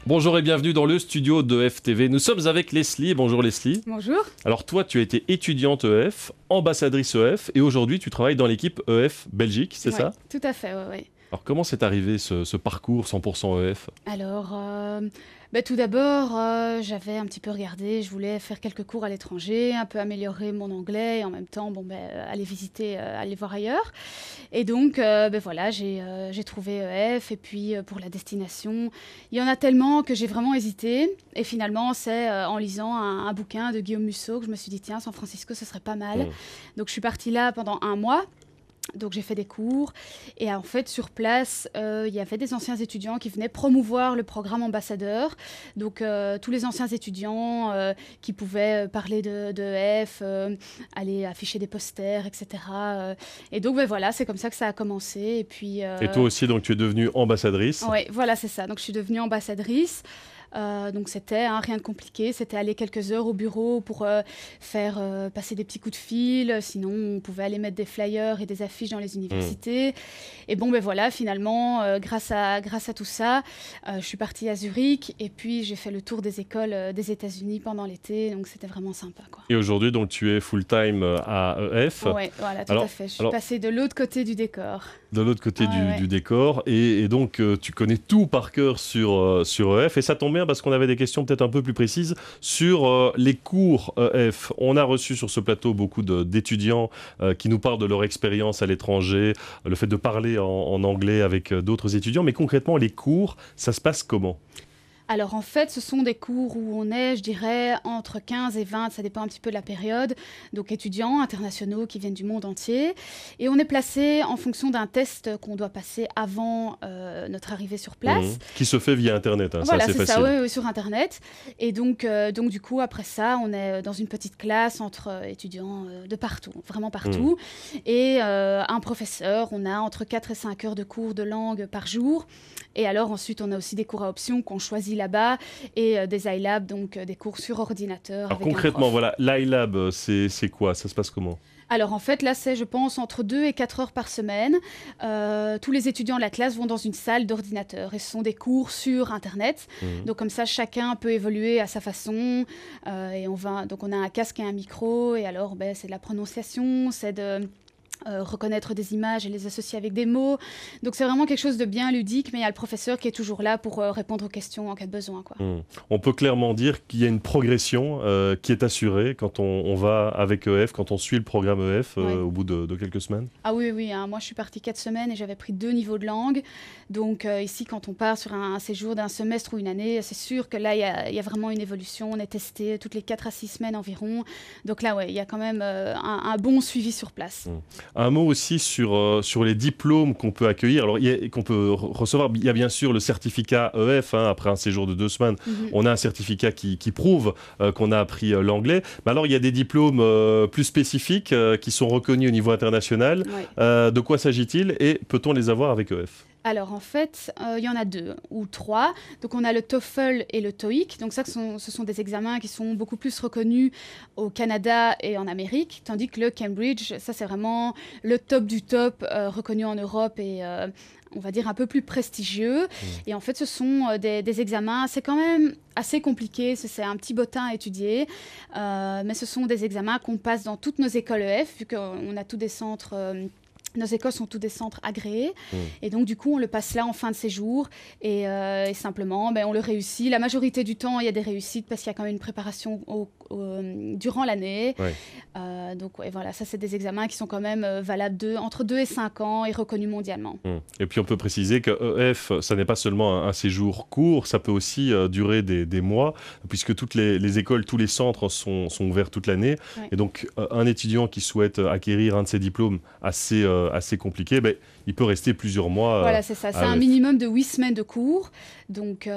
Bonjour et bienvenue dans le studio de FTV. Nous sommes avec Leslie. Bonjour Leslie. Bonjour. Alors toi, tu as été étudiante EF, ambassadrice EF et aujourd'hui tu travailles dans l'équipe EF Belgique, c'est ça? Tout à fait, oui. Alors comment c'est arrivé ce parcours 100% EF? Alors, tout d'abord, j'avais un petit peu regardé, je voulais faire quelques cours à l'étranger, un peu améliorer mon anglais et en même temps, aller visiter, aller voir ailleurs. Et donc, voilà, j'ai trouvé EF et puis pour la destination, il y en a tellement que j'ai vraiment hésité. Et finalement, c'est en lisant un bouquin de Guillaume Musso que je me suis dit, tiens, San Francisco, ce serait pas mal. Donc, je suis partie là pendant 1 mois. Donc j'ai fait des cours et en fait sur place il y avait des anciens étudiants qui venaient promouvoir le programme ambassadeur. Donc tous les anciens étudiants qui pouvaient parler de EF, aller afficher des posters, etc. Et donc voilà, c'est comme ça que ça a commencé. Et puis Et toi aussi, donc tu es devenue ambassadrice? Oui, voilà, c'est ça. Donc je suis devenue ambassadrice. Donc c'était rien de compliqué, c'était aller quelques heures au bureau pour faire passer des petits coups de fil, sinon on pouvait aller mettre des flyers et des affiches dans les universités. Et voilà, finalement, grâce à tout ça, je suis partie à Zurich et puis j'ai fait le tour des écoles des États-Unis pendant l'été, donc c'était vraiment sympa, quoi. Et aujourd'hui, donc tu es full-time à EF? Oui, voilà, tout à fait. Je suis passée de l'autre côté du décor. De l'autre côté du décor, et donc tu connais tout par cœur sur EF, et ça tombe bien parce qu'on avait des questions peut-être un peu plus précises sur les cours EF. On a reçu sur ce plateau beaucoup d'étudiants qui nous parlent de leur expérience à l'étranger, le fait de parler en anglais avec d'autres étudiants, mais concrètement les cours, ça se passe comment ? Alors en fait, ce sont des cours où on est, je dirais, entre 15 et 20, ça dépend un petit peu de la période, donc étudiants internationaux qui viennent du monde entier. Et on est placé en fonction d'un test qu'on doit passer avant notre arrivée sur place. Qui se fait via Internet, voilà, c'est facile. Ça, oui, sur Internet. Et donc du coup, après ça, on est dans une petite classe entre étudiants de partout, vraiment partout. Et un professeur, on a entre 4 et 5 heures de cours de langue par jour. Et alors ensuite, on a aussi des cours à option qu'on choisit là-bas et des iLab, donc des cours sur ordinateur. Alors concrètement, voilà, l'iLab, c'est quoi? Ça se passe comment? Alors en fait, là, c'est, je pense, entre 2 et 4 heures par semaine. Tous les étudiants de la classe vont dans une salle d'ordinateur et ce sont des cours sur Internet. Donc comme ça, chacun peut évoluer à sa façon. Donc on a un casque et un micro et alors c'est de la prononciation, c'est de reconnaître des images et les associer avec des mots. Donc c'est vraiment quelque chose de bien ludique, mais il y a le professeur qui est toujours là pour répondre aux questions en cas de besoin, quoi. On peut clairement dire qu'il y a une progression qui est assurée quand on va avec EF, quand on suit le programme EF au bout de quelques semaines. Ah oui, moi je suis partie 4 semaines et j'avais pris 2 niveaux de langue. Donc ici, quand on part sur un séjour d'un semestre ou une année, c'est sûr que là il y a vraiment une évolution. On est testé toutes les 4 à 6 semaines environ. Donc là, il y a quand même un bon suivi sur place. Un mot aussi sur les diplômes qu'on peut accueillir, alors qu'on peut recevoir. Il y a bien sûr le certificat EF, après un séjour de 2 semaines. On a un certificat qui prouve qu'on a appris l'anglais. Mais alors il y a des diplômes plus spécifiques qui sont reconnus au niveau international. De quoi s'agit-il et peut-on les avoir avec EF ? Alors en fait, il y en a 2 ou 3. Donc on a le TOEFL et le TOEIC. Donc ça, ce sont des examens qui sont beaucoup plus reconnus au Canada et en Amérique. Tandis que le Cambridge, ça c'est vraiment le top du top, reconnu en Europe et on va dire un peu plus prestigieux. Et en fait, ce sont des examens, c'est quand même assez compliqué, c'est un petit bottin à étudier. Mais ce sont des examens qu'on passe dans toutes nos écoles EF, vu qu'on a tous des centres... Nos écoles sont tous des centres agréés et donc du coup on le passe là en fin de séjour et simplement on le réussit. La majorité du temps il y a des réussites parce qu'il y a quand même une préparation durant l'année. Donc voilà, ça c'est des examens qui sont quand même valables entre 2 et 5 ans et reconnus mondialement. Et puis on peut préciser que EF, ça n'est pas seulement un séjour court, ça peut aussi durer des mois, puisque toutes les écoles, tous les centres sont ouverts toute l'année. Et donc un étudiant qui souhaite acquérir un de ces diplômes assez compliqué, il peut rester plusieurs mois. Voilà, c'est ça. C'est un minimum de 8 semaines de cours. Donc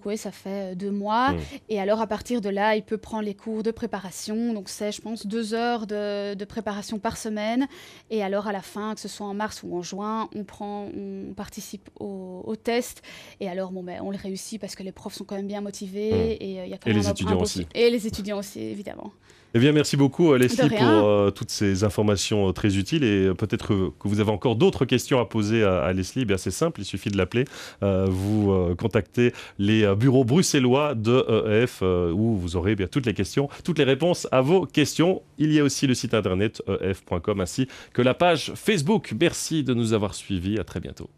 oui, ça fait 2 mois. Et alors, à partir de là, il peut prendre les cours de préparation. Donc, c'est, je pense, 2 heures de préparation par semaine. Et alors, à la fin, que ce soit en mars ou en juin, on participe au test. Et alors, on le réussit parce que les profs sont quand même bien motivés. Et il y a quand même les étudiants aussi. Et les étudiants aussi, évidemment. Eh bien, merci beaucoup Leslie De pour rien. toutes ces informations très utiles et peut-être que vous avez encore d'autres questions à poser à Leslie. Eh bien, c'est simple, il suffit de l'appeler. Vous contactez les bureaux bruxellois de EF où vous aurez bien toutes les questions, toutes les réponses à vos questions. Il y a aussi le site internet ef.com ainsi que la page Facebook. Merci de nous avoir suivis. À très bientôt.